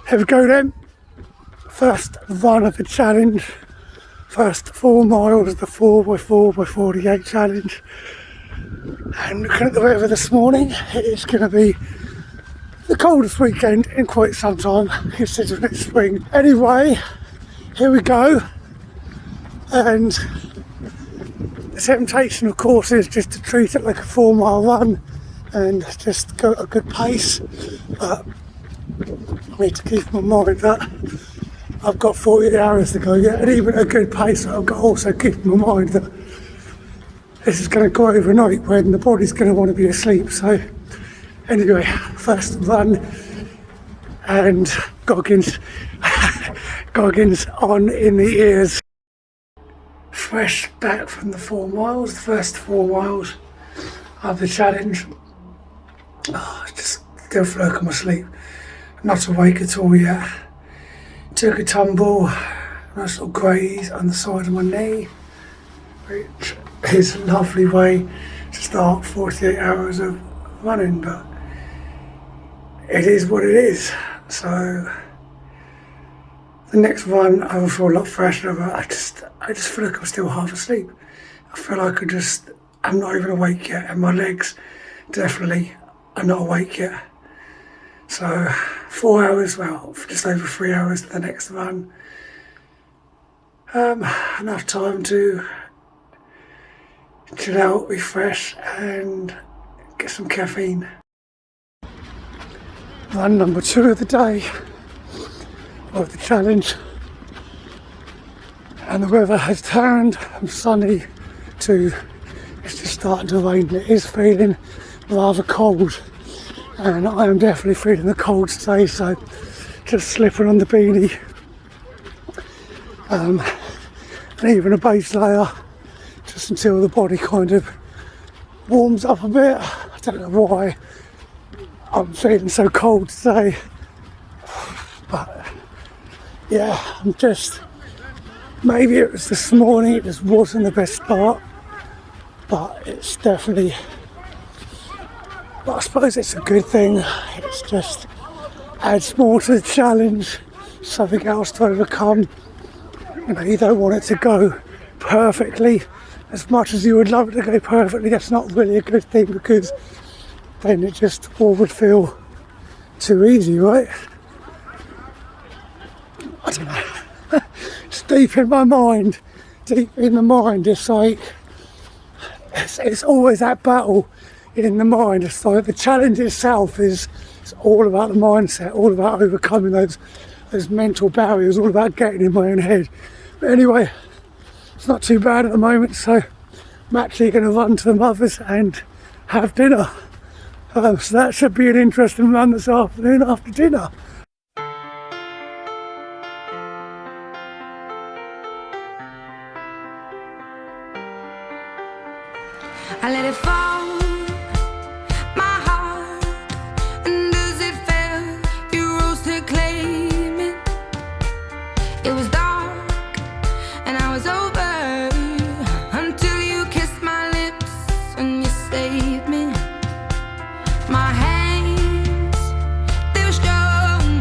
Here we go then. First run of the challenge. First 4 miles, the 4x4x48 challenge. And looking at the weather this morning, it is going to be the coldest weekend in quite some time, considering it's spring. Anyway, here we go. And the temptation, of course, is just to treat it like a 4-mile run and just go at a good pace. But I need to keep in mind that I've got 48 hours to go yet, and even at a good pace, I've got to also keep in mind that this is going to go overnight when the body's going to want to be asleep. So anyway, first run, and Goggins on in the ears. Fresh back from the 4 miles, the first 4 miles of the challenge. I just still feel like I'm asleep, not awake at all yet. Took a tumble, nice little graze on the side of my knee, which is a lovely way to start 48 hours of running, but it is what it is. So the next run I will feel a lot fresher, but I just feel like I'm still half asleep. I feel like I'm not even awake yet, and my legs definitely are not awake yet. So 4 hours, well, just over 3 hours to the next run. Enough time to chill out, refresh, and get some caffeine. Run number 2 of the day, of the challenge. And the weather has turned from sunny to it's just starting to rain. It is feeling rather cold, and I am definitely feeling the cold today, so just slipping on the beanie and even a base layer just until the body kind of warms up a bit. I don't know why I'm feeling so cold today, but yeah, I'm just, maybe it was this morning, it just wasn't the best start, but it's definitely, but I suppose it's a good thing. It's just adds more to the challenge, something else to overcome. You know, you don't want it to go perfectly. As much as you would love it to go perfectly, that's not really a good thing, because then it just all would feel too easy, right? I don't know. It's deep in my mind. Deep in the mind, it's like, it's always that battle in the mind. It's like the challenge itself is, it's all about the mindset, all about overcoming those mental barriers, all about getting in my own head. But anyway, it's not too bad at the moment, so I'm actually going to run to the Mothers and have dinner. So that should be an interesting run this afternoon after dinner. I let it fall, my heart, and as it fell, you rose to claim it. It was dark, and I was over, until you kissed my lips and you saved me. My hands, they were strong,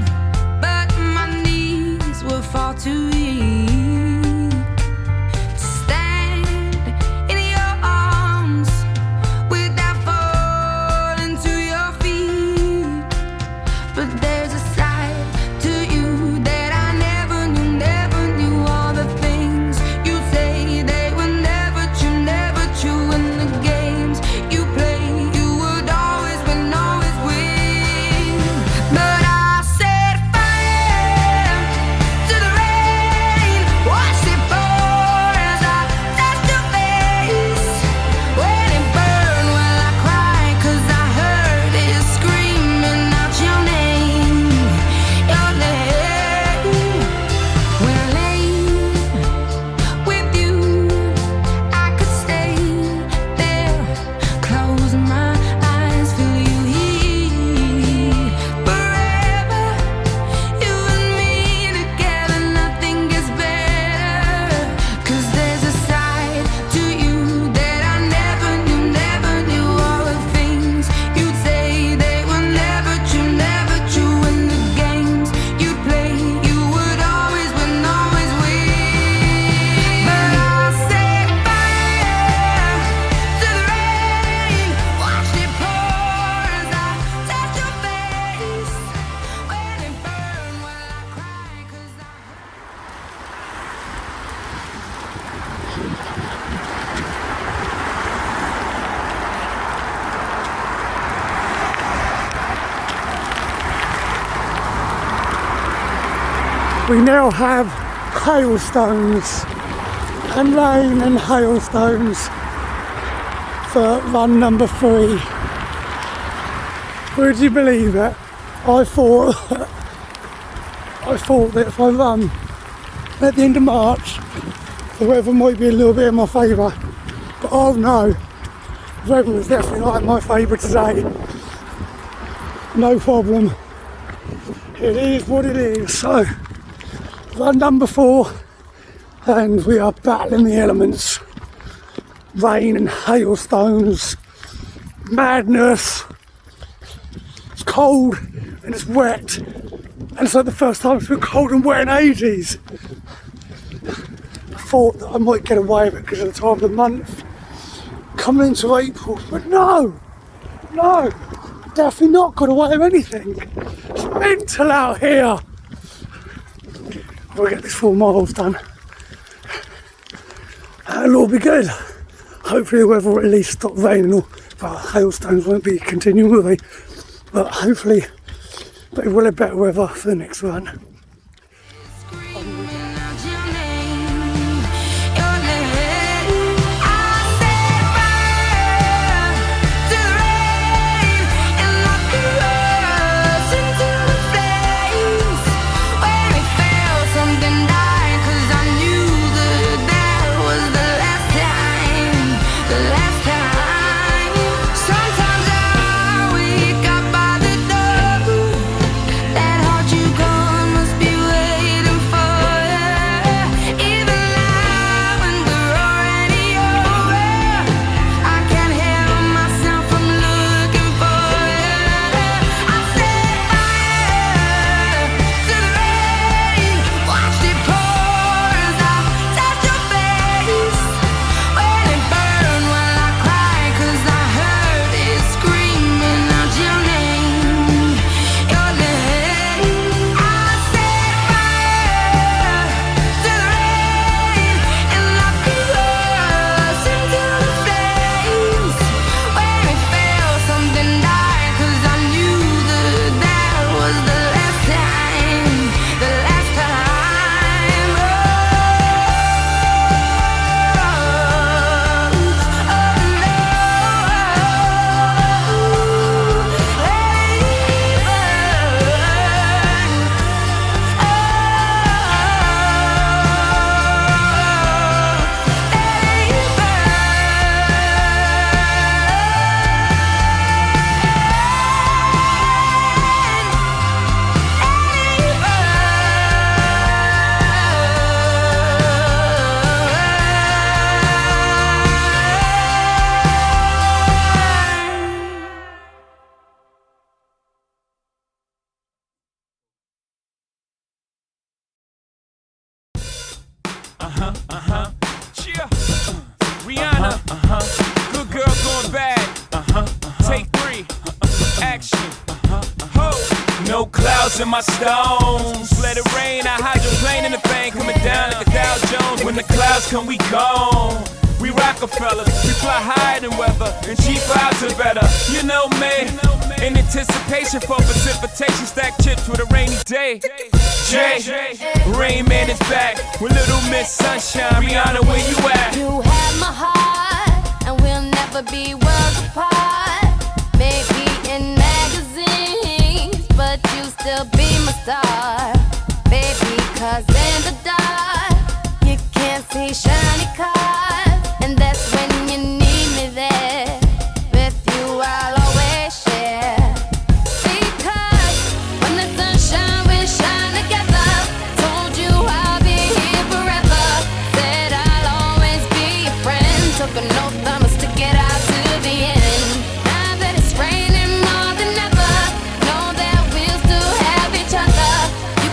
we now have hailstones and rain and hailstones for run number 3. Would you believe it? I thought that if I run at the end of March, the weather might be a little bit in my favour. But oh no, the weather was definitely not in my favour today. No problem. It is what it is. So, run number 4, and we are battling the elements. Rain and hailstones, madness. It's cold and it's wet, and it's like the first time it's been cold and wet in ages. I thought that I might get away with it because of the time of the month coming into April, but no, definitely not got away with anything. It's mental out here. We'll get this 4 miles done and it'll all be good. Hopefully the weather will at least stop raining, or well, hailstones won't be continuing, will they? But hopefully it will have better weather for the next run. Rihanna, good girl going bad. Take 3, action. Ho, no clouds in my stones. Let it rain, I hydroplane in the bank, coming down like a Dow Jones. When the clouds come, we gone. We Rockefellers, we fly higher than weather, and cheap vibes are better. You know me, in anticipation for precipitation, stack chips with a rainy day. Jay, Rain Man is back with Little Miss Sunshine. Rihanna, where you at? You have my heart, and we'll never be worlds apart. Maybe in magazines, but you still be my star. Baby, 'cause in the dark, you can't see shiny cars, and that's when you need me there. With you, I'll always share. Because when the sunshine, we shine together. Told you I'll be here forever. Said I'll always be your friend. Took an oath, I'ma stick it out to the end. Now that it's raining more than ever, know that we'll still have each other. You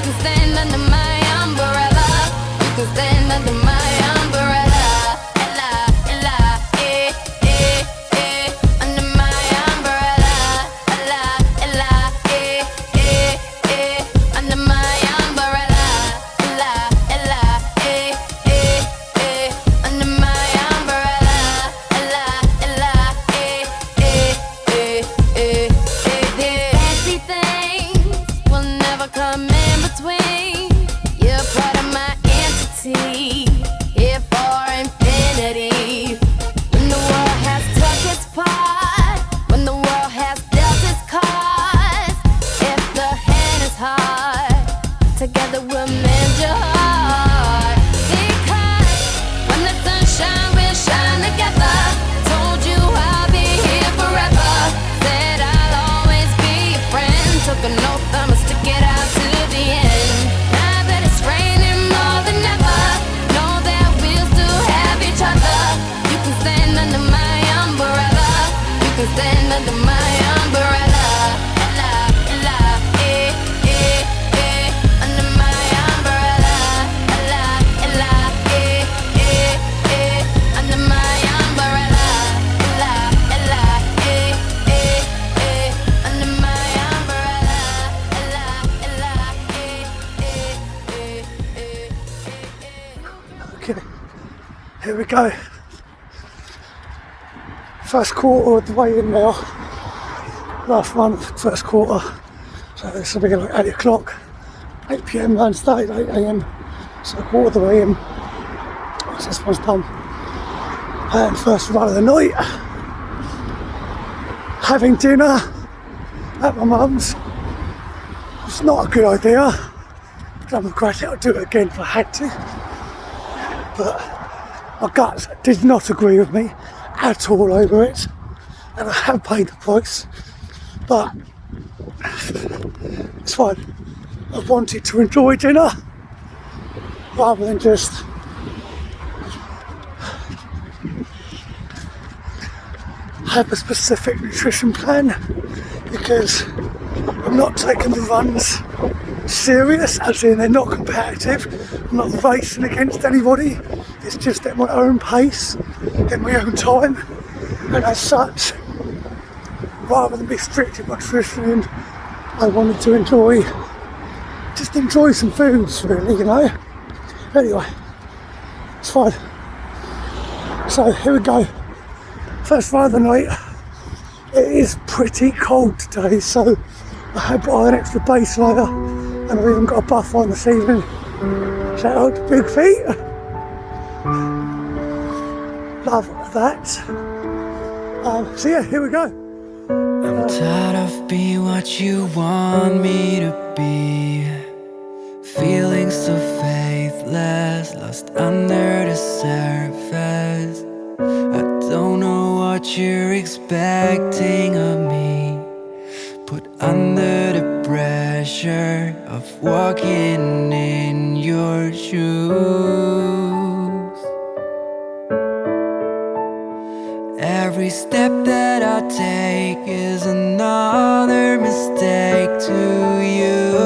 we go. First quarter of the way in now. Last one, first quarter. So this will be like 8 o'clock, 8 PM, and started 8 AM. So a quarter of the way in. Once this one's done. And first run of the night. Having dinner at my mum's. It's not a good idea. I'm regretting I'll do it again if I had to. But my guts did not agree with me at all over it. And I have paid the price. But it's fine. I wanted to enjoy dinner rather than just have a specific nutrition plan, because I'm not taking the runs serious, as in they're not competitive. I'm not racing against anybody. It's just at my own pace, in my own time, and as such, rather than be strict in my nutrition, I wanted to enjoy some foods, really, you know. Anyway, it's fine. So here we go. First run of the night. It is pretty cold today, so I have brought an extra base layer, and I've even got a buff on this evening. Shout out to Big Feet. Love that. So yeah, here we go. I'm tired of being what you want me to be. Feeling so faithless, lost under the surface. I don't know what you're expecting of me. Put under the pressure of walking in your shoes. Every step that I take is another mistake to you.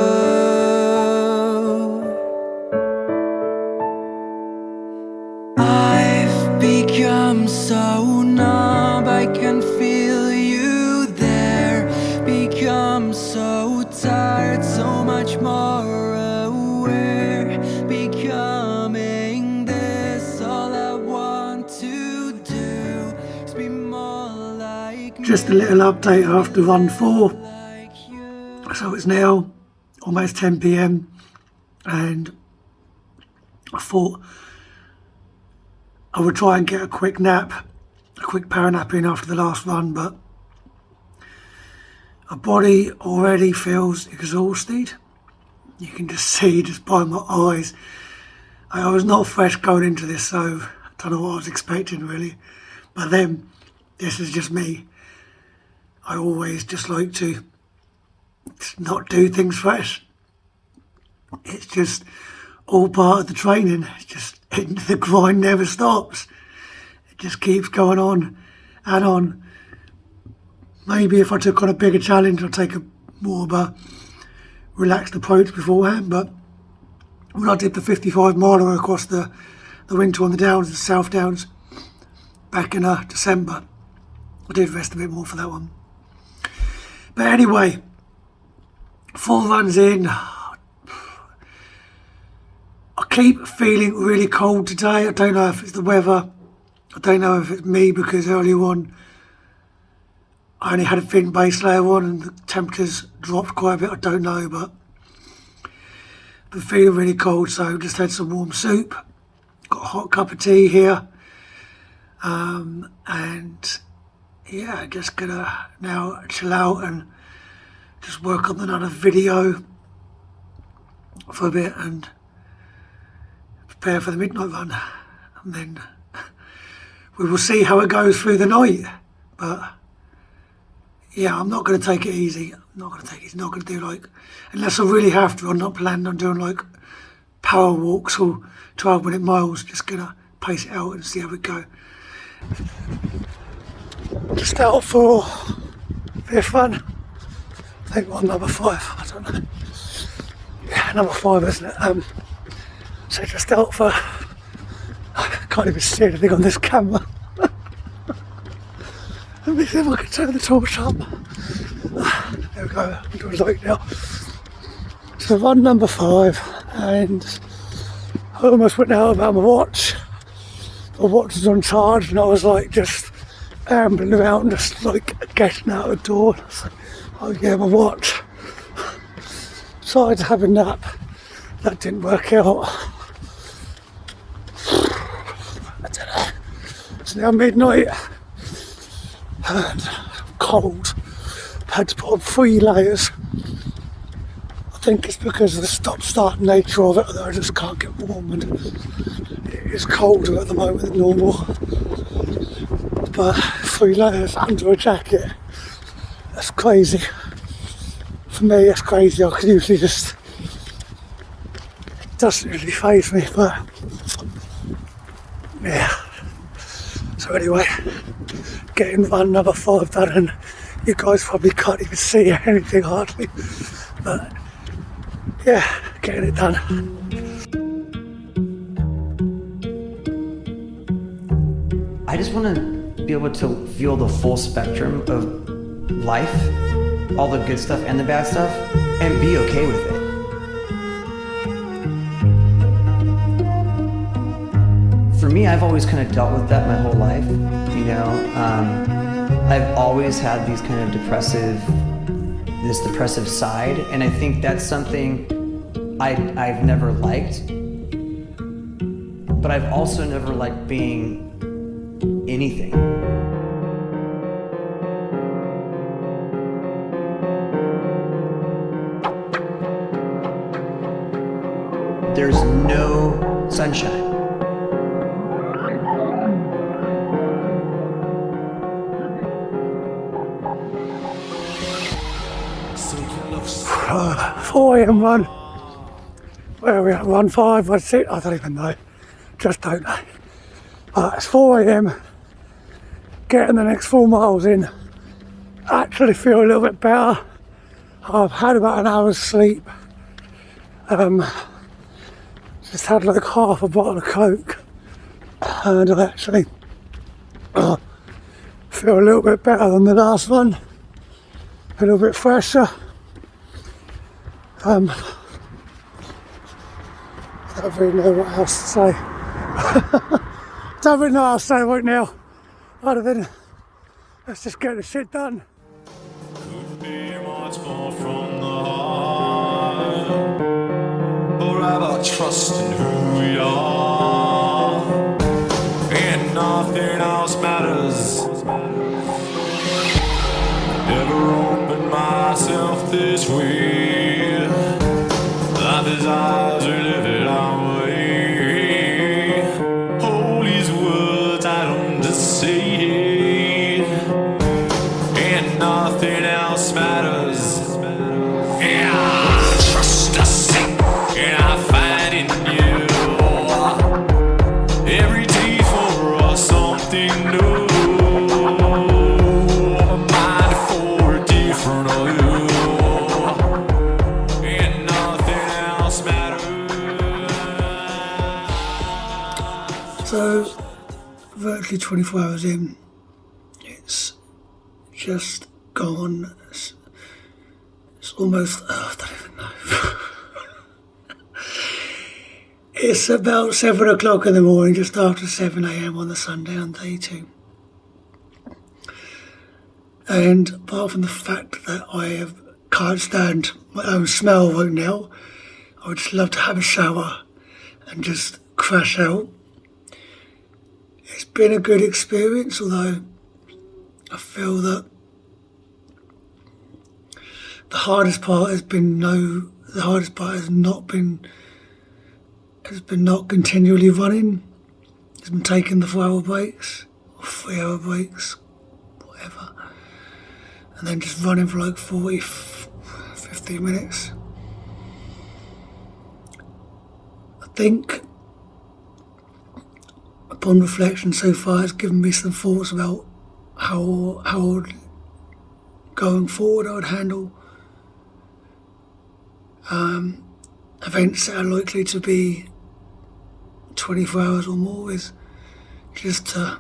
I've become so numb, I can feel you there. Become so tired, so much more aware. Becoming this, all I want to do is be more like me. Just a little update after run 4. So it's now almost 10 PM, and I thought I would try and get a quick power nap in after the last run, but my body already feels exhausted. You can just see just by my eyes. I was not fresh going into this, so I don't know what I was expecting really. But then, this is just me. I always just like to not do things fresh. It's just all part of the training. It's just the grind never stops. It just keeps going on and on. Maybe if I took on a bigger challenge, I'd take a more of a relaxed approach beforehand. But when I did the 55 miler across the winter on the downs, the South Downs, back in December, I did rest a bit more for that one. But anyway, 4 runs in. I keep feeling really cold today. I don't know if it's the weather. I don't know if it's me, because earlier on I only had a thin base layer on and the temperatures dropped quite a bit. I don't know, but I've been feeling really cold, so just had some warm soup. Got a hot cup of tea here. And yeah, just gonna now chill out and just work on another video for a bit and prepare for the midnight run, and then we will see how it goes through the night. But yeah, I'm not going to take it easy. I'm not going to do like, unless I really have to. I'm not planning on doing like power walks or 12-minute miles. Just going to pace it out and see how it goes. Just out for 5th run. I think we're on number 5. I don't know. Yeah, number 5, isn't it? So just out for, I can't even see anything on this camera. Let me see if I can turn the torch up. There we go, I'm doing light now. So run number 5, and I almost went out about my watch. the watch was on charge, and I was like just ambling around, just like getting out the door. I was like, oh yeah, my watch. Tried to have a nap, that didn't work out. I don't know. It's now midnight and I'm cold. I've had to put on 3 layers. I think it's because of the stop-start nature of it that I just can't get warm, and it is colder at the moment than normal. But 3 layers under a jacket, that's crazy. For me, that's crazy. I could usually just, it doesn't really faze me, but yeah. So anyway, getting run number 5 done, and you guys probably can't even see anything hardly, but yeah, getting it done. I just want to be able to feel the full spectrum of life, all the good stuff and the bad stuff, and be okay with it. For me, I've always kind of dealt with that my whole life, you know. I've always had these kind of this depressive side, and I think that's something I've never liked, but I've also never liked being anything. There's no sunshine. Oh, 4 a.m. run. Where are we at? 1:05, 1:06? I don't even know. Just don't know. But it's 4 a.m. Getting the next 4 miles in. Actually feel a little bit better. I've had about an hour's sleep. Just had like half a bottle of Coke, and I actually feel a little bit better than the last one. A little bit fresher. I don't really know what else to say. Don't really know what else to say right now, other than let's just get this shit done. Could be much more from the heart, or about trust in who we are, and nothing else matters. Never opened myself this way. Life is ours, we live it our way. Hold these words I don't just say, and nothing else matters. Yeah, trust us, and I find in you every day for us something new. A mind for a different you. So, virtually 24 hours in, it's just gone. It's almost, I don't even know. It's about 7 o'clock in the morning, just after 7 a.m. on the Sunday on day 2. And apart from the fact that I can't stand my own smell right now, I would just love to have a shower and just crash out. It's been a good experience, although I feel that the hardest part has not continually running. It's been taking the 4-hour breaks or 3-hour breaks, whatever, and then just running for like 15 minutes. I think upon reflection so far, it's given me some thoughts about how going forward I would handle events that are likely to be 24 hours or more, is just to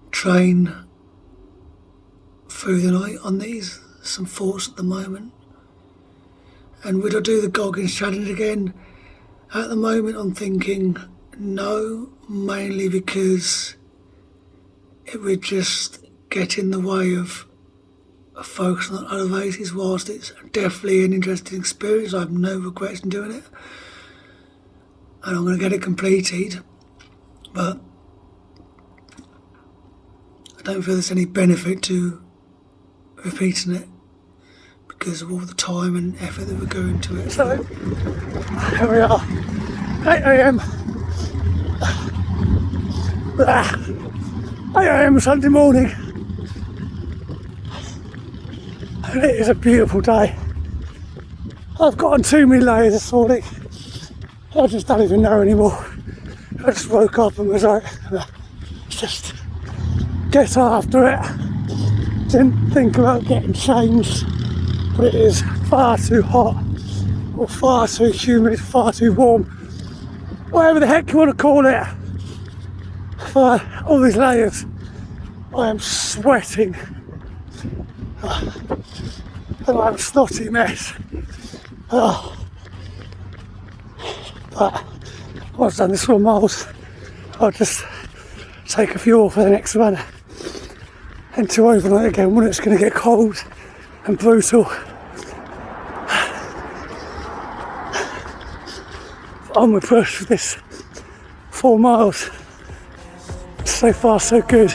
train through the night on these. Some thoughts at the moment. And would I do the Goggins challenge again? At the moment I'm thinking no, mainly because it would just get in the way of focusing on other races. Whilst it's definitely an interesting experience, I have no regrets in doing it, and I'm going to get it completed, but I don't feel there's any benefit to repeating it because of all the time and effort that we go into it. So here we are, 8 AM. 8 AM Sunday morning, and it is a beautiful day. I've gotten too many layers this morning. I just don't even know anymore. I just woke up and was like, just get after it. Didn't think about getting changed, but it is far too hot, or far too humid, far too warm, whatever the heck you want to call it, for all these layers. I am sweating, and I'm a snotty mess. But once I've done this 1 miles, I'll just take a few off for the next one, and to overnight again when it's going to get cold and brutal. Onward push for this 4 miles. So far so good.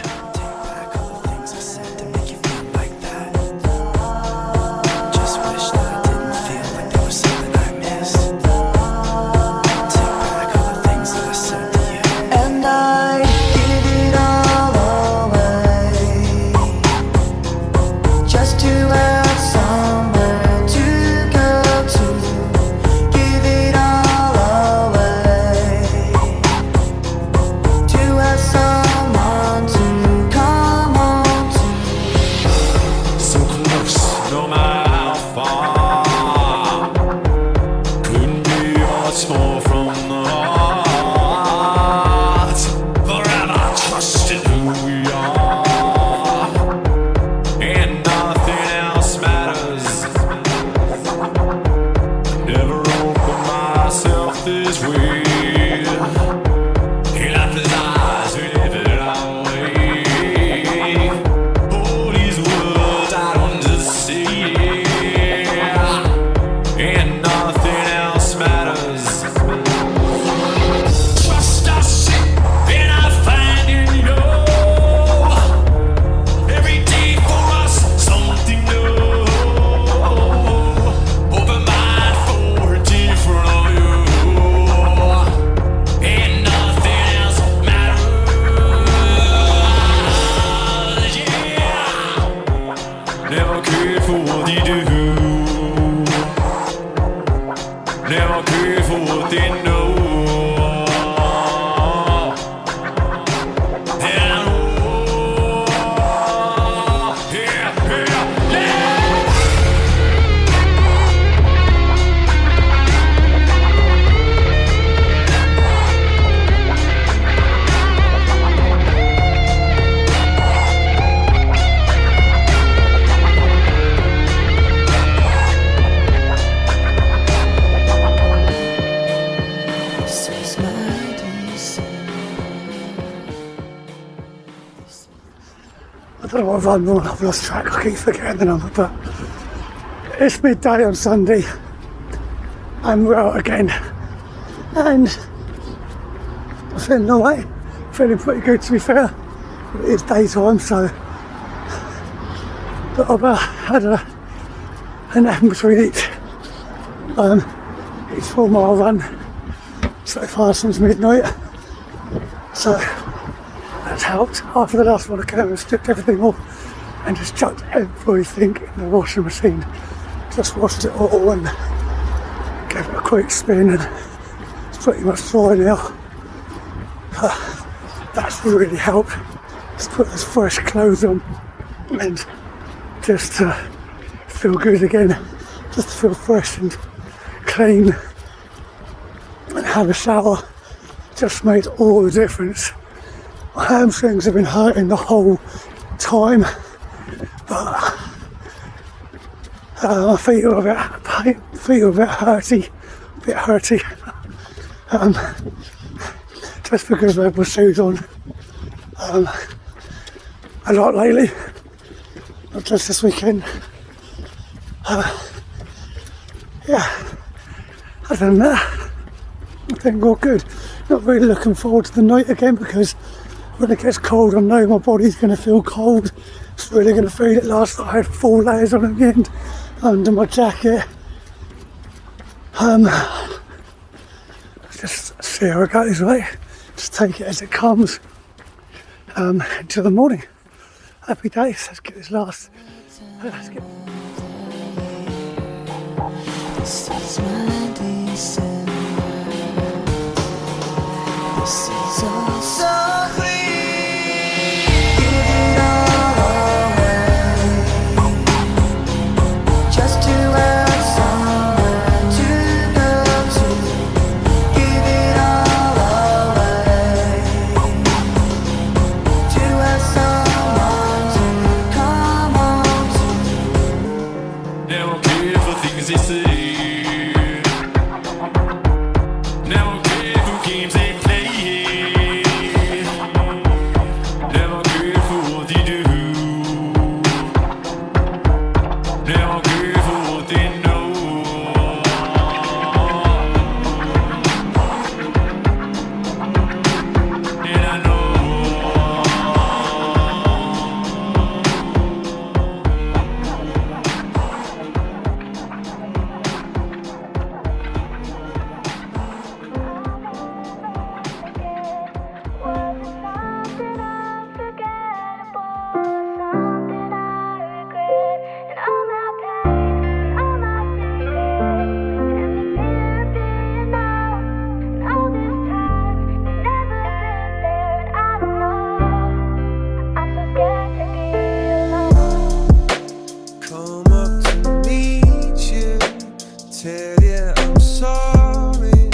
I don't know what I'm on, I've lost track, I keep forgetting the number, but it's midday on Sunday and we're out again, and I'm feeling alright, feeling pretty good to be fair. It is daytime, so, but I've had a nap in between each 4 mile run so far since midnight, so that's helped. After the last one I came and stripped everything off and just chucked everything in the washing machine, just washed it all and gave it a quick spin, and it's pretty much dry now. That's really helped. Just put those fresh clothes on and just to feel good again, just to feel fresh and clean, and have a shower just made all the difference. My hamstrings have been hurting the whole time, but my feet are a bit hurty, just because I've had my shoes on a lot lately, not just this weekend. Yeah, other than that, I think all good. Not really looking forward to the night again, because when it gets cold I know my body's going to feel cold. It's really going to feel it. Last night I had 4 layers on at the end under my jacket. Just see how it goes, right? Just take it as it comes until the morning. Happy days. Let's get this last. Let's get. This is my December. This is all so clean. Give it all away, just to have somewhere to go to. Give it all away, to have someone to come home to. Never care for things they say. Never care for games they play. Never care for what they do. Never care for what they know. And I know. Come up to meet you, tell you I'm sorry.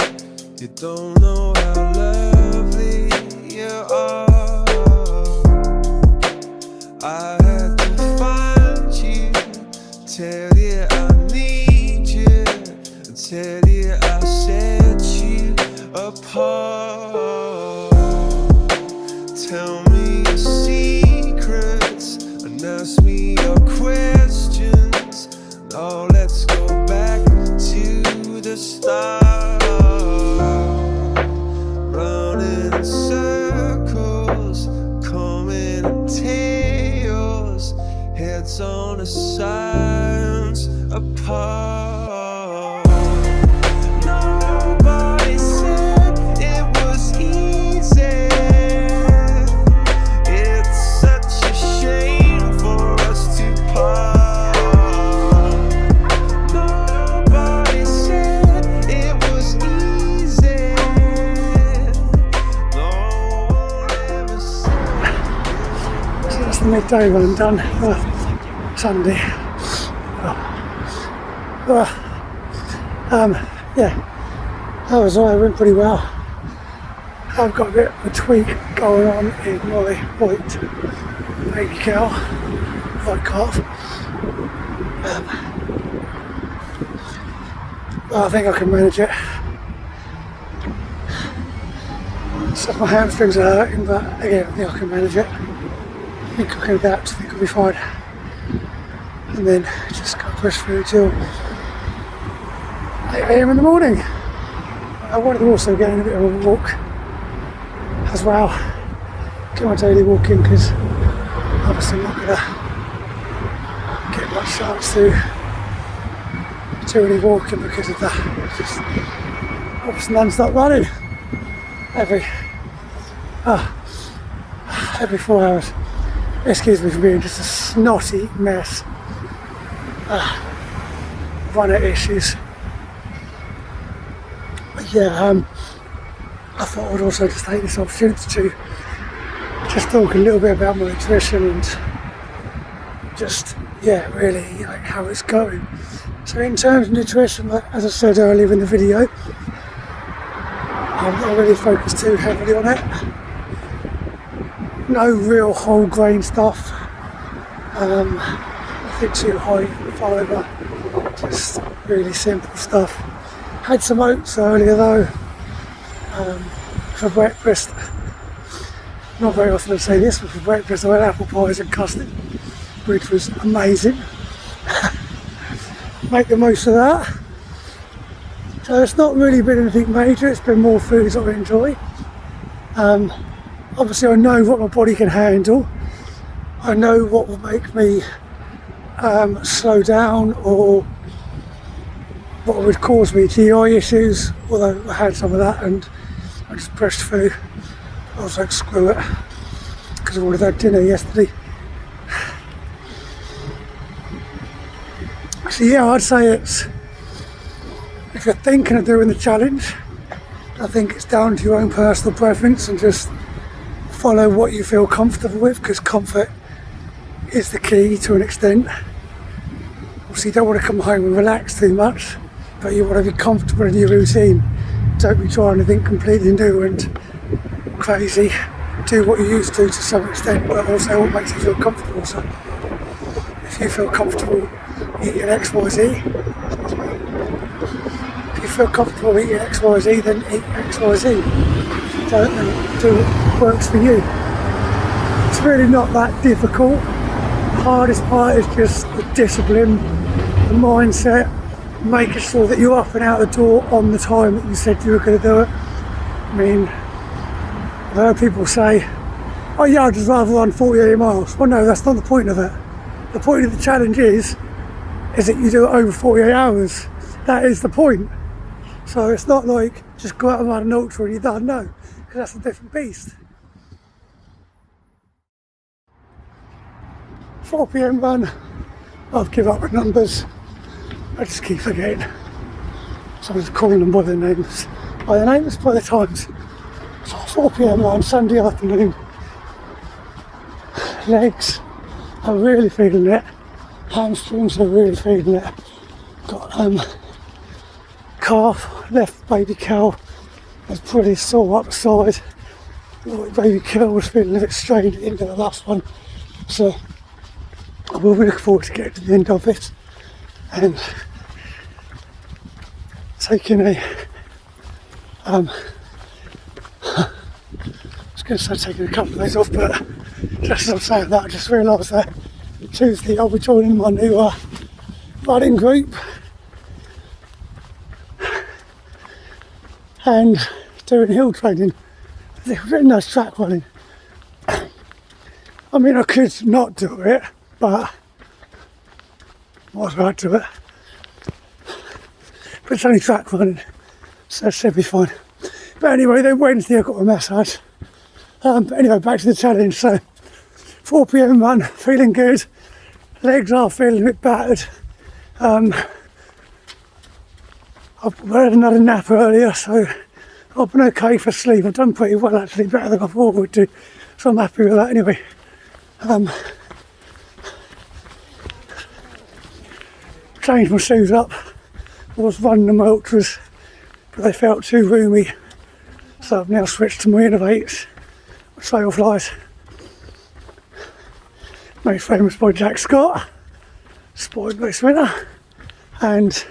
You don't know how lovely you are. I had to find you, tell you I need you, and tell you I set you apart. Tell me your secrets and ask me your questions. Now let's go back to the start. Running in circles, coming in tails, heads on the sides apart. Nobody said it was easy. It's such a shame for us to part. Nobody said it was easy. No one ever said. So that's the midday run done for Sunday. Yeah, that was all. It went pretty well. I've got a bit of a tweak going on in my white baby cow, white calf. But I think I can manage it. So my hamstrings are hurting, but again, I think I can manage it. I think I can adapt. I think I'll be fine. And then just go push through till 8 AM in the morning. I wanted to also get in a bit of a walk as well. Get my daily walk in, because obviously I'm not going to get much chance to do any walking because of that. Just obviously non-stop running every 4 hours. Excuse me for being just a snotty mess. Runner issues. But yeah, I thought I would also just take this opportunity to just talk a little bit about my nutrition and just, yeah, really like how it's going. So in terms of nutrition, as I said earlier in the video, I'm not really focused too heavily on it. No real whole grain stuff. Nothing too high in fibre. Just really simple stuff. Had some oats earlier though. For breakfast, not very often I say this, but for breakfast I had apple pies and custard, which was amazing. Make the most of that. So it's not really been anything major, it's been more foods I enjoy. Obviously I know what my body can handle. I know what will make me slow down or what would cause me GI issues, although I had some of that and I just pressed through. I was like, screw it, because I would have had dinner yesterday. So yeah, I'd say it's, if you're thinking of doing the challenge, I think it's down to your own personal preference and just follow what you feel comfortable with, because comfort is the key to an extent. Obviously you don't want to come home and relax too much, but you want to be comfortable in your routine. Don't be trying to think completely new and crazy. Do what you used to some extent, but also what makes you feel comfortable. So if you feel comfortable eating XYZ, if you feel comfortable eating XYZ, then eat XYZ. Don't do what works for you. It's really not that difficult. The hardest part is just the discipline, the mindset, making sure that you're up and out the door on the time that you said you were going to do it. I mean, I've heard people say, oh yeah, I'd just rather run 48 miles. Well no, that's not the point of it. The point of the challenge is that you do it over 48 hours. That is the point. So it's not like just go out and run an ultra and you're done, no, because that's a different beast. 4 PM run, I've given up with numbers. I just keep forgetting. So I'm just calling them by their names. By their names, by their times. So 4 PM on Sunday afternoon. Legs are really feeling it. Hamstrings are really feeling it. Got calf, left baby cow was pretty sore up the side. Right baby cow was feeling a bit strained into the last one. So I will be looking forward to getting to the end of it and taking a I was going to say taking a couple of days off, but just as I'm saying that I just realised that Tuesday I'll be joining my new running group and doing hill training. It's really nice track running. I mean I could not do it, but might as well do it. But it's only track running, so it should be fine. But anyway, then Wednesday I got a massage. But anyway, back to the challenge. So 4 PM run, feeling good. Legs are feeling a bit battered. I've had another nap earlier, so I've been okay for sleep. I've done pretty well actually, better than I thought I would do. So I'm happy with that anyway. Changed my shoes up. I was running them ultras, but they felt too roomy. So I've now switched to my Innovates, trail flies. Made famous by Jack Scott, spotted this winter, and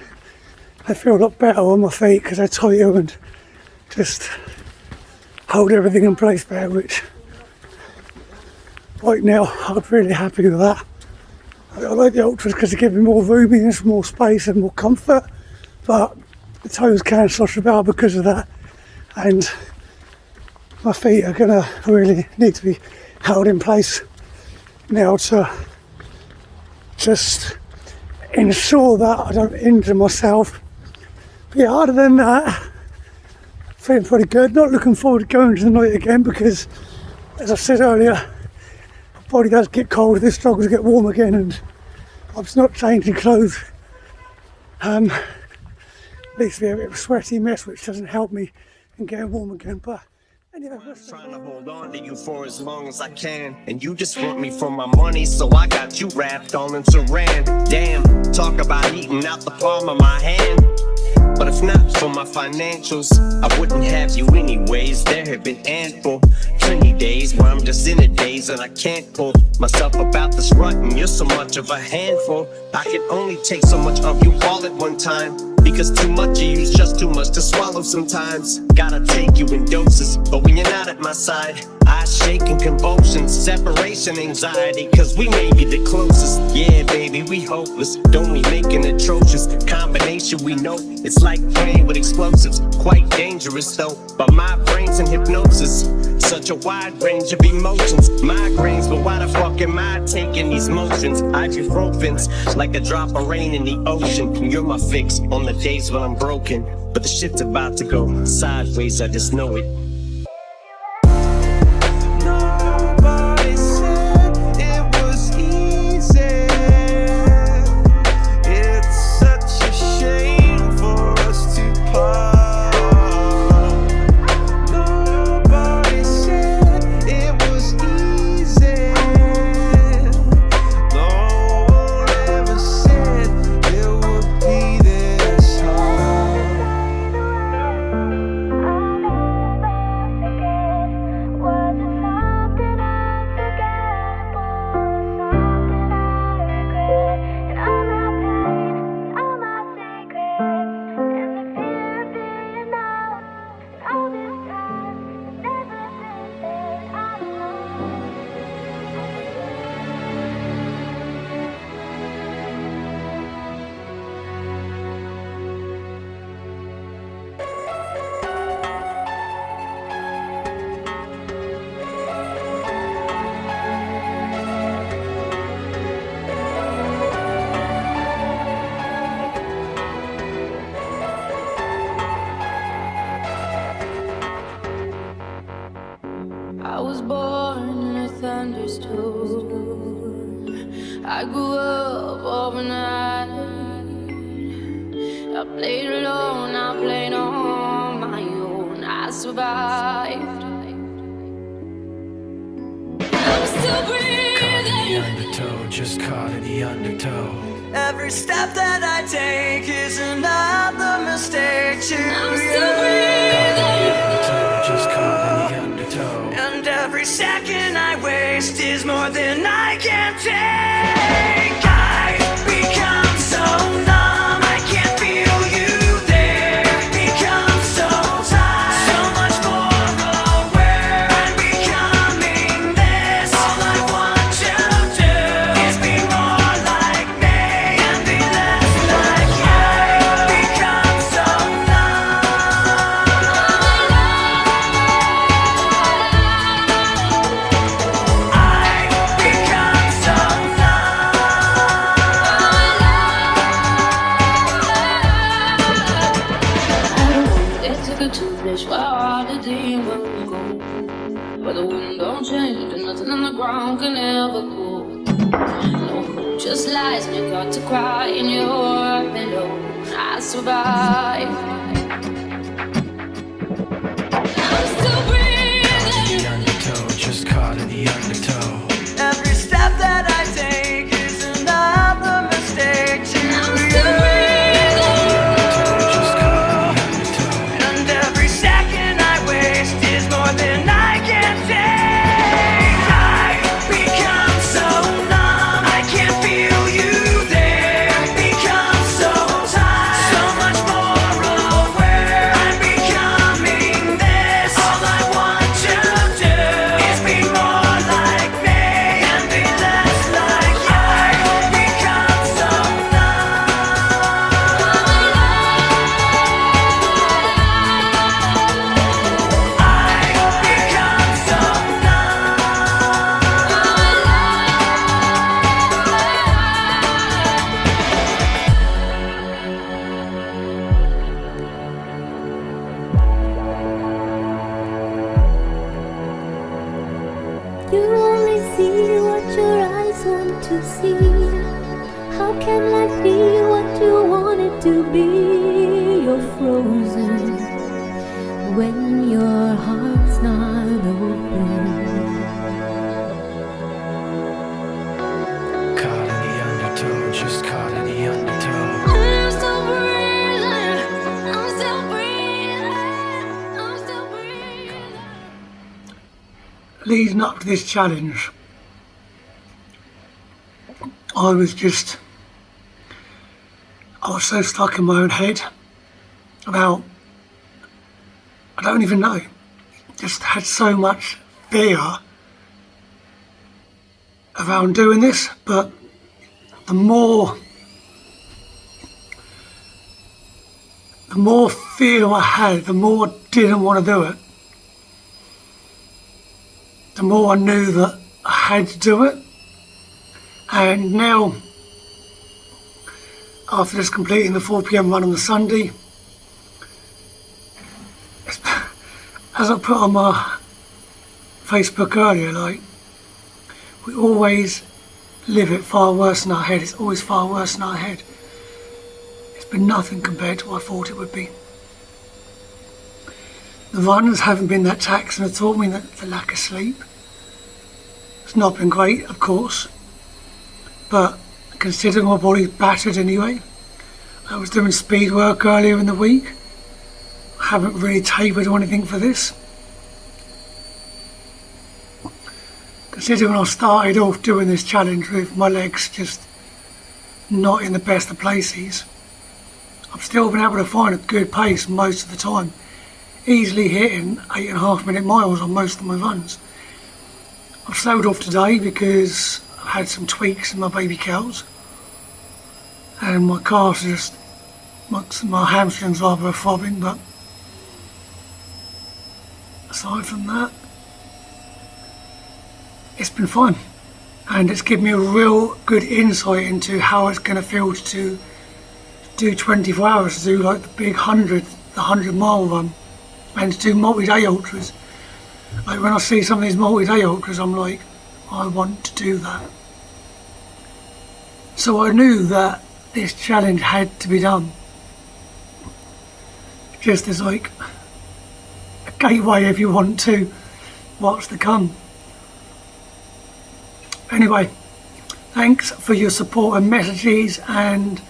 they feel a lot better on my feet because they're tighter and just hold everything in place better, which right now I'm really happy with that. I like the ultras because they give me more roominess, more space and more comfort, but the toes can slosh about because of that, and my feet are going to really need to be held in place now to just ensure that I don't injure myself. But yeah, other than that, feeling pretty good. Not looking forward to going to the night again because, as I said earlier, my body does get cold, this struggles to get warm again, and I'm just not changing clothes. Leaves me a bit of a sweaty mess, which doesn't help me in getting warm again. But anyway, I'm trying to hold on to you for as long as I can, and you just want me for my money, so I got you wrapped all in saran. Damn, talk about eating out the palm of my hand. But if not for my financials, I wouldn't have you anyways. There have been plenty days where I'm just in a daze and I can't pull myself about this rut, and you're so much of a handful. I can only take so much of you all at one time, Because too much of you's just too much to swallow sometimes. Gotta take you in doses, but when you're not at my side, I shake in convulsions, separation anxiety, cause we may be the closest. Yeah, baby, we hopeless. Don't we make an atrocious combination? We know it's like playing with explosives. Quite dangerous though, but my brain's in hypnosis. Such a wide range of emotions. Migraines, but why the fuck am I taking these motions? Ibuprofen's like a drop of rain in the ocean. You're my fix on the days when I'm broken. But the shit's about to go sideways, I just know it. Nobody said it was easy. It's such a shame for us to part. Nobody said it was easy. No one ever said it would be this hard. I was born in a thunderstorm. I grew up overnight. I played alone, I played on my own. I survived. I'm still breathing. Caught in the undertow, just caught in the undertow. Every step that I take is another mistake to I'm you. still breathing. Just caught in the undertow. And every second I waste is more than I can take. I've become so numb, I can't feel you there. Become so tired, so much more aware. I'm becoming this. All I want to do is be more like me and be less like you. I've become so numb. Where all the demons go, where the wind don't change and nothing on the ground can ever go. No hope, just lies, and you got to cry in your pillow. I survived. I'm still breathing. The undertow, just caught in the undertow. Every step that I take is another mistake to you. I'm still breathing. You only see what your eyes want to see. How can life be what you want it to be? You're frozen when your heart's not open. Caught in the undertow, just caught in the undertow. I'm still breathing. I'm still breathing. I'm still breathing. Leading up to this challenge, I was so stuck in my own head. about, I don't even know, just had so much fear around doing this, but the more fear I had, the more I didn't want to do it, the more I knew that I had to do it. And now, after just completing the 4 PM run on the Sunday, as I put on my Facebook earlier, like, we always live it far worse in our head. It's always far worse in our head. It's been nothing compared to what I thought it would be. The runs haven't been that taxing at all. I mean, the lack of sleep. It's not been great, of course, but considering my body's battered anyway, I was doing speed work earlier in the week. I haven't really tapered or anything for this. Considering I started off doing this challenge with my legs just not in the best of places, I've still been able to find a good pace most of the time, easily hitting 8.5 minute miles on most of my runs. I've slowed off today because I've had some tweaks in my baby cows, and my calves are just, my hamstrings rather are throbbing, but aside from that, it's been fun, and it's given me a real good insight into how it's going to feel to do 24 hours, to do like the big 100-mile run, and to do multi-day ultras. Like, when I see some of these multi-day ultras, I'm like, I want to do that. So I knew that this challenge had to be done, just as like a gateway if you want to what's to come. Anyway, thanks for your support and messages, and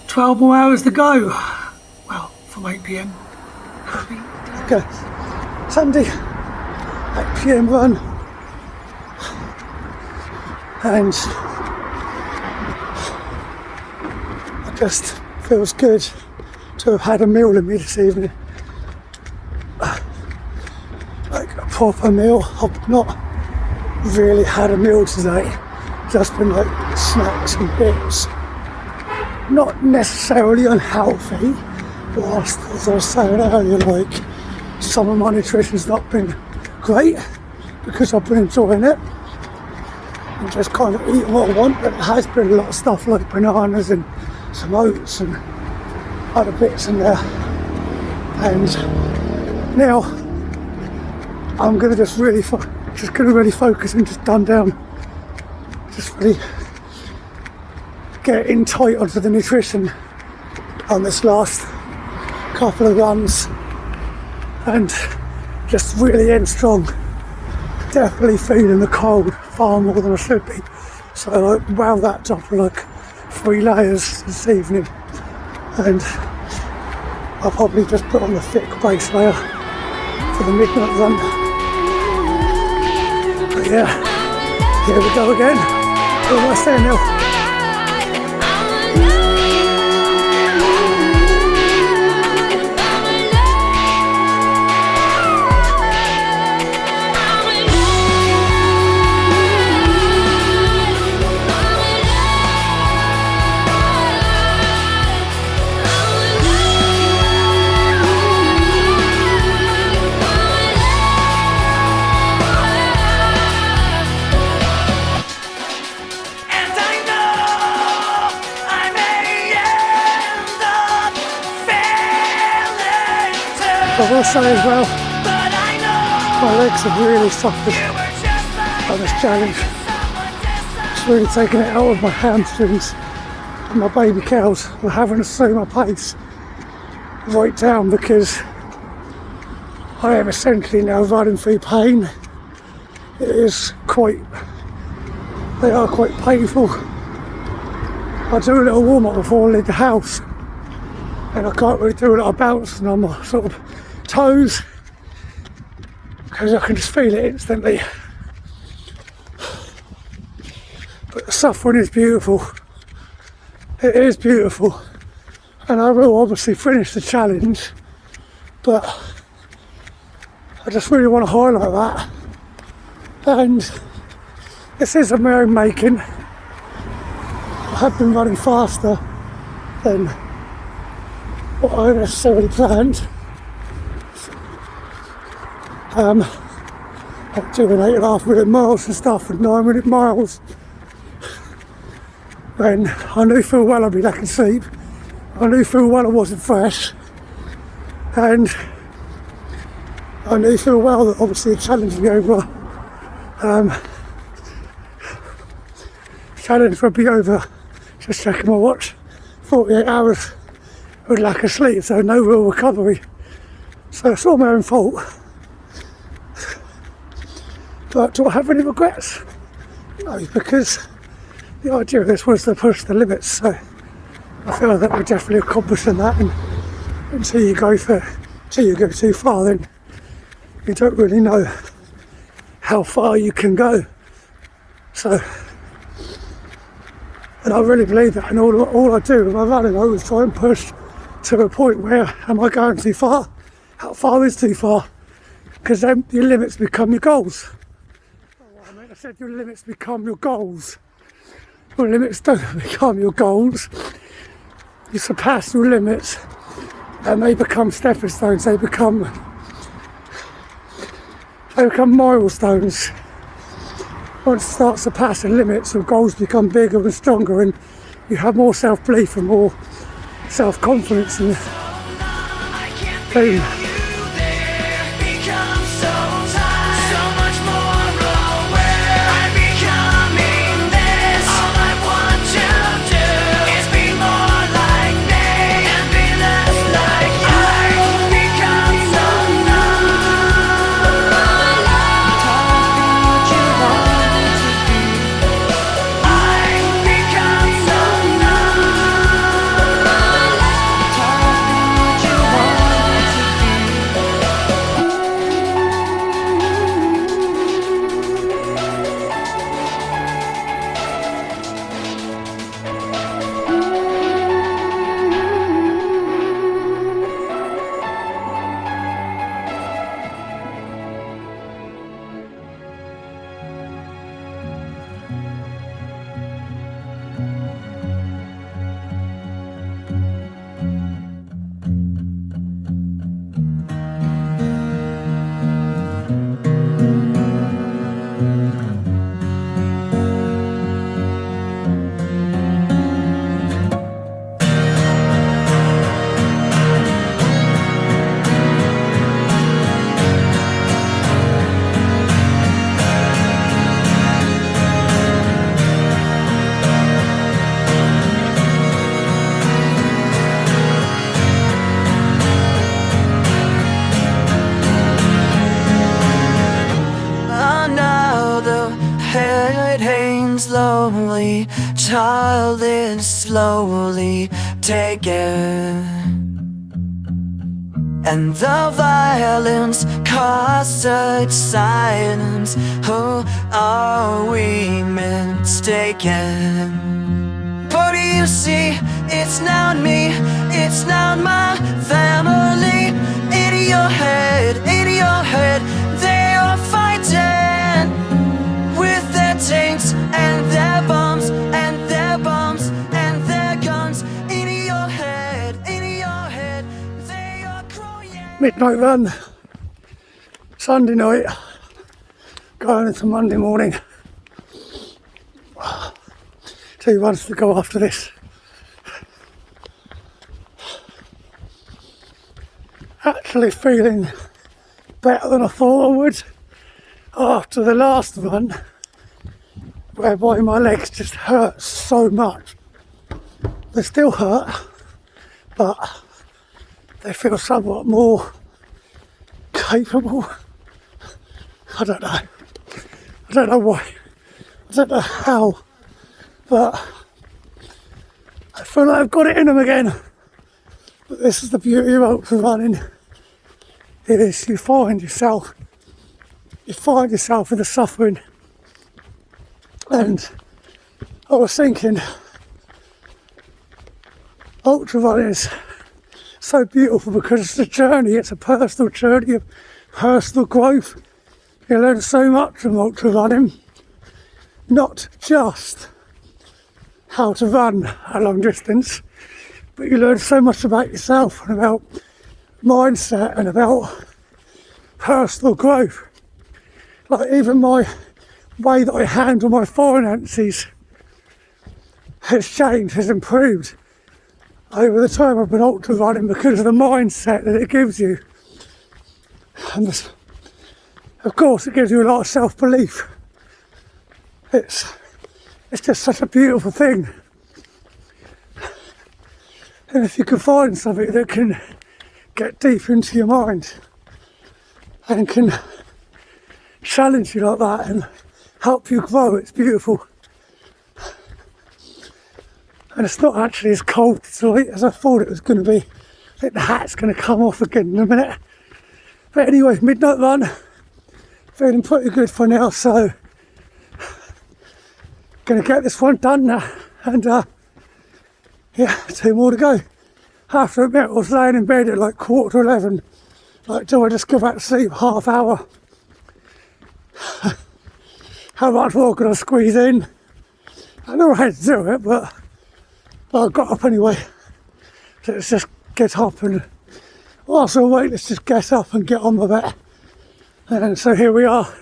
12 more hours to go. Well, from 8 PM. Okay, Sunday, 8 PM run, and it just feels good to have had a meal with me this evening. Like a proper meal. I've not really had a meal today, just been like snacks and bits. Not necessarily unhealthy, but as I was saying earlier, like, some of my nutrition's not been great because I've been enjoying it and just kind of eating what I want, but it has been a lot of stuff like bananas and some oats and other bits in there. And now I'm gonna just really focus and just dumb down, just really get in tight onto the nutrition on this last couple of runs, and just really end strong. Definitely feeling the cold far more than I should be, so I wound that up like 3 layers this evening, and I'll probably just put on the thick base layer for the midnight run. But yeah, here we go again. What am I saying now? I will say as well, my legs have really suffered on this challenge. It's really taken it out of my hamstrings and my baby cows. I'm having to slow my pace right down because I am essentially now running through pain. They are quite painful. I do a little warm up before I leave the house, and I can't really do a lot of bouncing on my sort of toes because I can just feel it instantly. But the suffering is beautiful. It is beautiful, and I will obviously finish the challenge, but I just really want to highlight that. And this is of my own making. I have been running faster than what I necessarily planned. I'm doing 8.5 minute miles and stuff and 9 minute miles when I knew full well I'd be lacking sleep. I knew full well I wasn't fresh, and I knew full well that obviously the challenge would be over. Challenge would be over, just checking my watch, 48 hours with lack of sleep, so no real recovery. So it's all my own fault. But do I have any regrets? No, because the idea of this was to push the limits, so I feel that we're definitely accomplishing that, and until you go too far, then you don't really know how far you can go. So, and I really believe that, and all I do with my running, I always try and push to a point where, am I going too far? How far is too far? Because then your limits become your goals. I said your limits become your goals. Your limits don't become your goals. You surpass your limits and they become stepping stones, they become milestones. Once you start surpassing limits, your goals become bigger and stronger, and you have more self-belief and more self-confidence, and boom. Slowly, child is slowly taken, and the violence caused such silence. Who are we mistaken? But you see, it's not me, it's not my family. In your head, they are fighting with their tanks and their bombs and their bombs and their guns. In your head, they are crying. Midnight run, Sunday night, going into Monday morning. 2 runs to go after this. Actually feeling better than I thought I would after the last run, whereby my legs just hurt so much. They still hurt, but they feel somewhat more capable. I don't know why, I don't know how, but I feel like I've got it in them again. But this is the beauty of ultra running. It is, you find yourself in the suffering. And I was thinking, ultra running is so beautiful because it's a journey, it's a personal journey of personal growth. You learn so much from ultra running, not just how to run a long distance, but you learn so much about yourself and about mindset and about personal growth. Like even my way that I handle my finances has changed, has improved over the time I've been ultra running because of the mindset that it gives you. And of course it gives you a lot of self-belief. It's just such a beautiful thing. And if you can find something that can get deep into your mind and can challenge you like that and help you grow, it's beautiful. And it's not actually as cold tonight as I thought it was going to be. I think the hat's going to come off again in a minute. But anyway, midnight run, feeling pretty good for now, so going to get this one done now. And yeah, 2 more to go. Have to admit, I was laying in bed at like 11:15. Like, do I just go back to sleep half hour? How much more can I squeeze in? I know I had to do it, but I got up anyway. So let's just get up and whilst I wait, let's just get up and get on with it. And so here we are.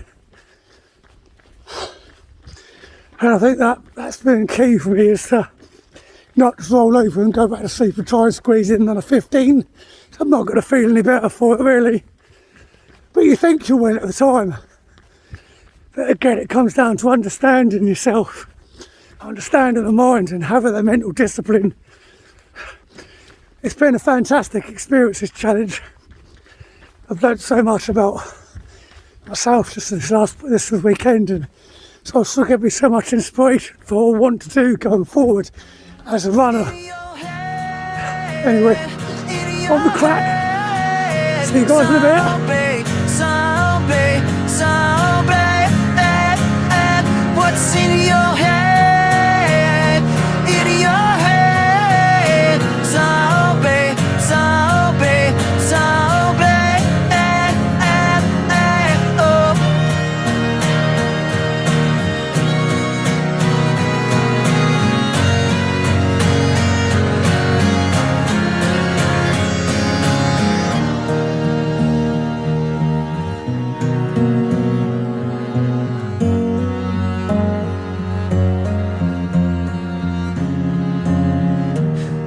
And I think that's been key for me, is to not just roll over and go back to sleep and try and squeeze in another 15. So I'm not going to feel any better for it really. But you think you'll win at the time. But again, it comes down to understanding yourself, understanding the mind and having the mental discipline. It's been a fantastic experience, this challenge. I've learned so much about myself just this weekend, and so it's going to give me so much inspiration for what I want to do going forward as a runner. Anyway, on the crack. See you guys in a bit. What's in your head? In your head. Zombie, zombie, zombie. Oh.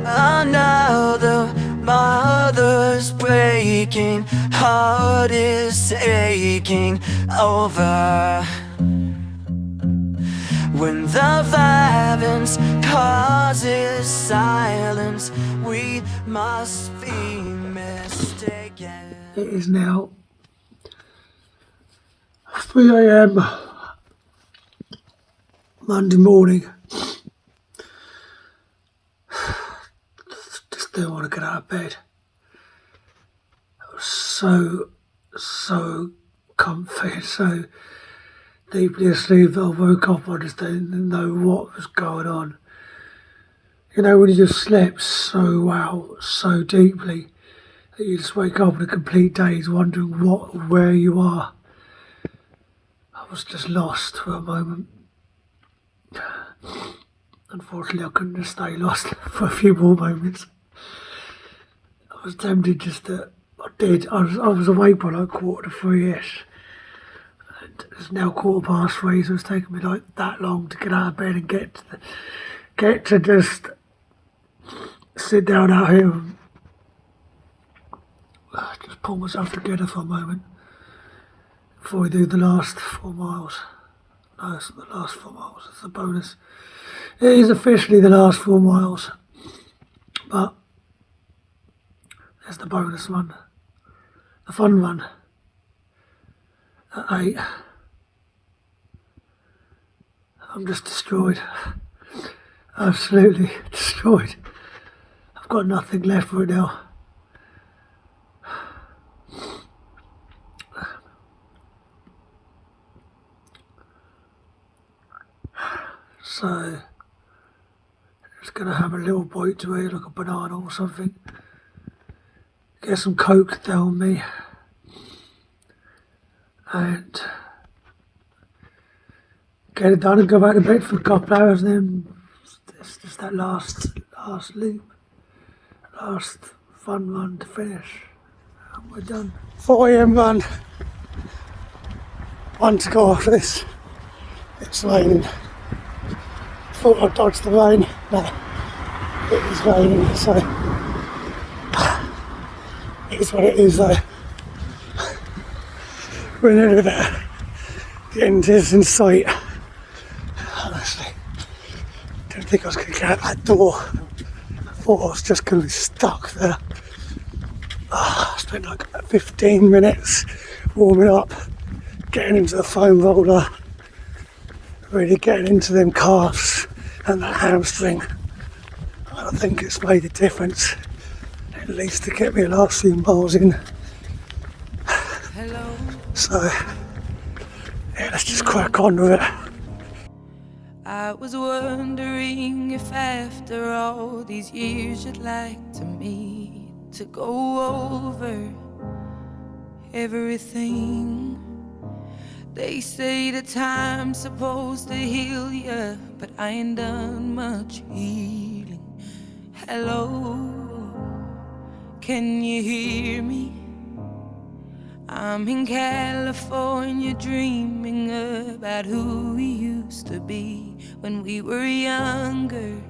Another mother's breaking, heart is aching over. When the violence causes silence, we must be mistaken. It is now 3 a.m. Monday morning. Just don't want to get out of bed. I was so comfy, so deeply asleep that I woke up. I just didn't know what was going on. You know, when you just slept so well, so deeply, that you just wake up in a complete daze wondering where you are. I was just lost for a moment. Unfortunately, I couldn't just stay lost for a few more moments. I was tempted just to, I was awake by like 2:45ish. And it's now 3:15, so it's taken me like that long to get out of bed and get to just sit down out here and just pull myself together for a moment before we do the last 4 miles. No, it's not the last 4 miles, it's the bonus. It is officially the last 4 miles, but there's the bonus one, the fun one, at 8. I'm just destroyed, absolutely destroyed. I've got nothing left right now. So Just gonna have a little bite to eat, like a banana or something. Get some Coke down me. And get it done and go back to bed for a couple of hours, and then it's just that last loop. Last fun run to finish. And we're done. 4 AM run. One to go after this. It's raining. Thought I'd dodge the rain. No, it is raining, so it is what it is though. We're nearly there. The end is in sight. Honestly, didn't think I was going to get out that door. I thought I was just going to be stuck there. I spent like 15 minutes warming up, getting into the foam roller, really getting into them calves and that hamstring. I think it's made a difference, at least to get me the last few miles in. So, yeah, let's just crack on with it. I was wondering if after all these years you'd like to meet to go over everything. They say the time's supposed to heal ya, but I ain't done much healing. Hello, can you hear me? I'm in California dreaming about who we used to be when we were younger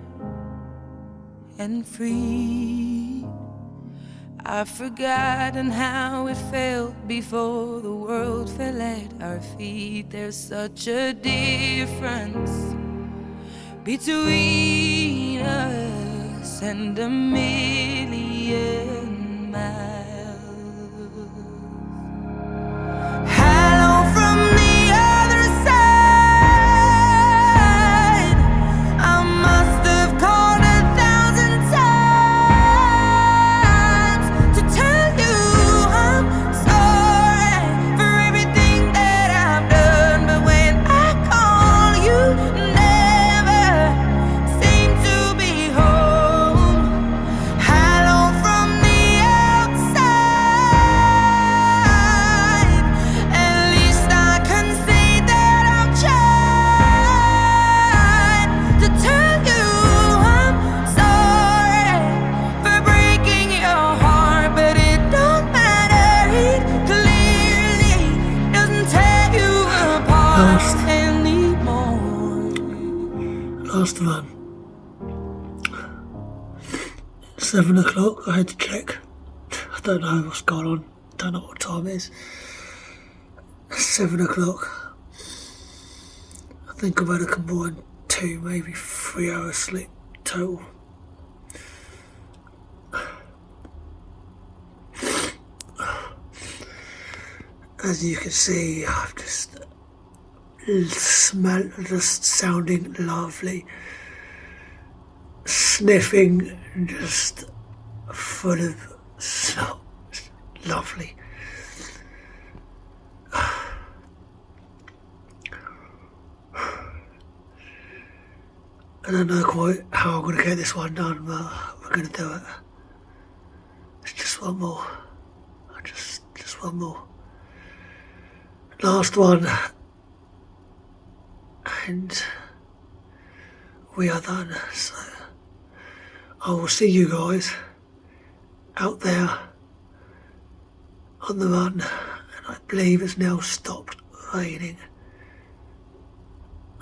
and free. I've forgotten how it felt before the world fell at our feet. There's such a difference between us and a million miles. Hello from the other side. I must have called 1,000 times to tell you I'm sorry for everything that I've done, but when I call you never seem to be home. Hello from the outside. At least I can say that I've tried to tell you I'm sorry for breaking your heart, but it don't matter. It clearly doesn't tear you apart anymore. Last run. 7 o'clock, I had to check. I don't know what's going on. Don't know what time it is. 7 o'clock. I think I've had a combined 2, maybe 3 hours sleep total. As you can see, I've just sounding lovely, sniffing, just full of snow, lovely. I don't know quite how I'm going to get this one done, but we're going to do it. It's just one more. Just one more. Last one. And we are done. So I will see you guys out there on the run. And I believe it's now stopped raining.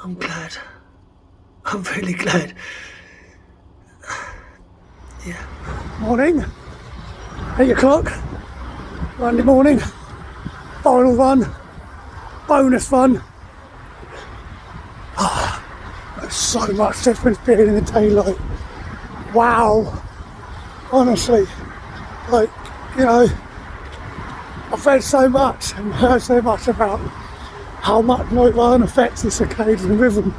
I'm glad. I'm really glad. Yeah. Morning. 8 o'clock. Monday morning. Final run. Bonus run. Oh, there's so much difference being in the daylight. Wow. Honestly. Like, you know, I've read so much and heard so much about how much night run affects the circadian rhythm.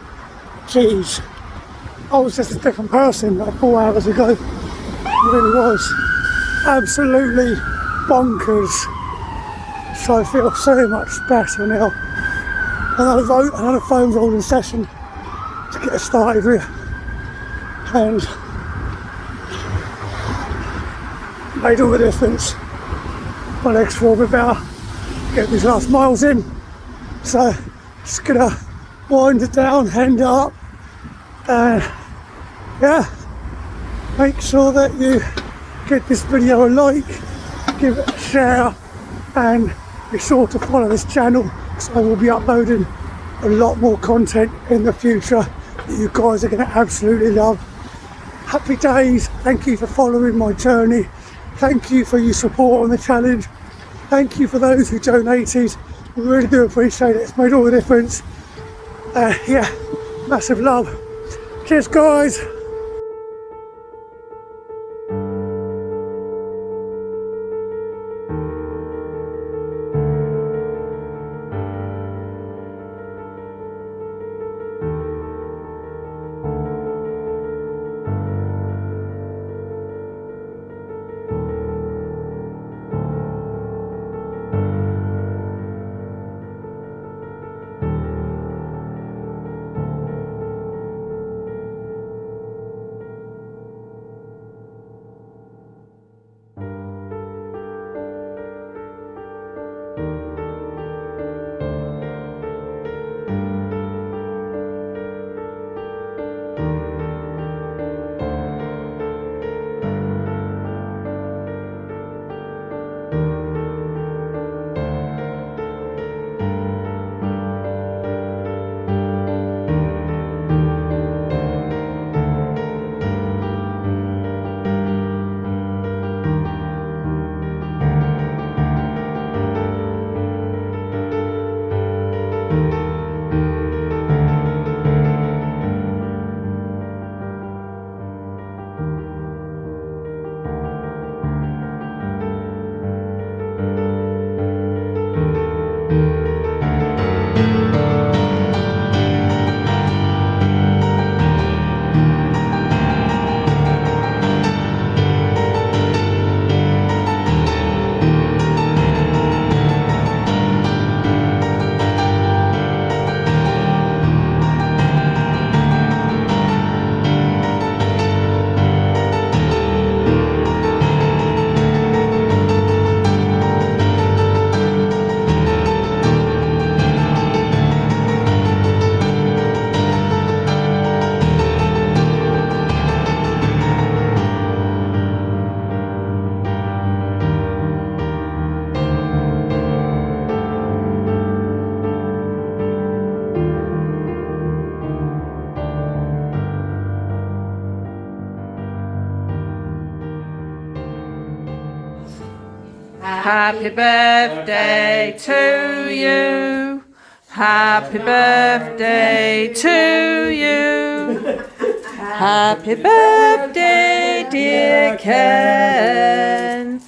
Jeez, I was just a different person like 4 hours ago. It really was. Absolutely bonkers. So I feel so much better now. Another foam rolling session to get us started with. and made all the difference. My legs feel a bit better, get these last miles in, so just gonna wind it down, hand it up, and yeah, make sure that you give this video a like, give it a share, and be sure to follow this channel because I will be uploading a lot more content in the future that you guys are going to absolutely love. Happy days, thank you for following my journey, thank you for your support on the challenge, thank you for those who donated, I really do appreciate it, it's made all the difference. Yeah, massive love, cheers guys. Happy birthday to you. Happy birthday to you. Happy birthday, dear Ken.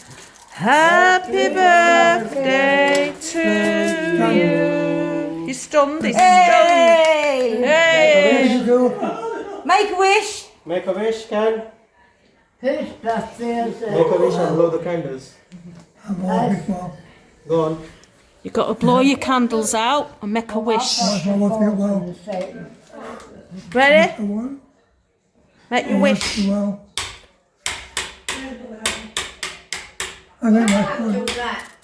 Happy birthday to you. He's stunned, he's stunned. Hey! Make a wish. Make a wish, Ken. Whose birthday is it? Make a wish and blow the candles. Go on. You've got to blow your candles out and make a wish. Ready? Make your wish.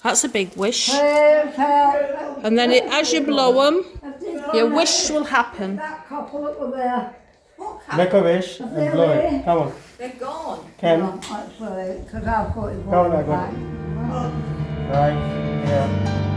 That's a big wish. And then as you blow them, your wish will happen. Make a wish and blow it. Come on. They're gone. Ken. Actually, because I've got it. Come on, I got it. Right, yeah.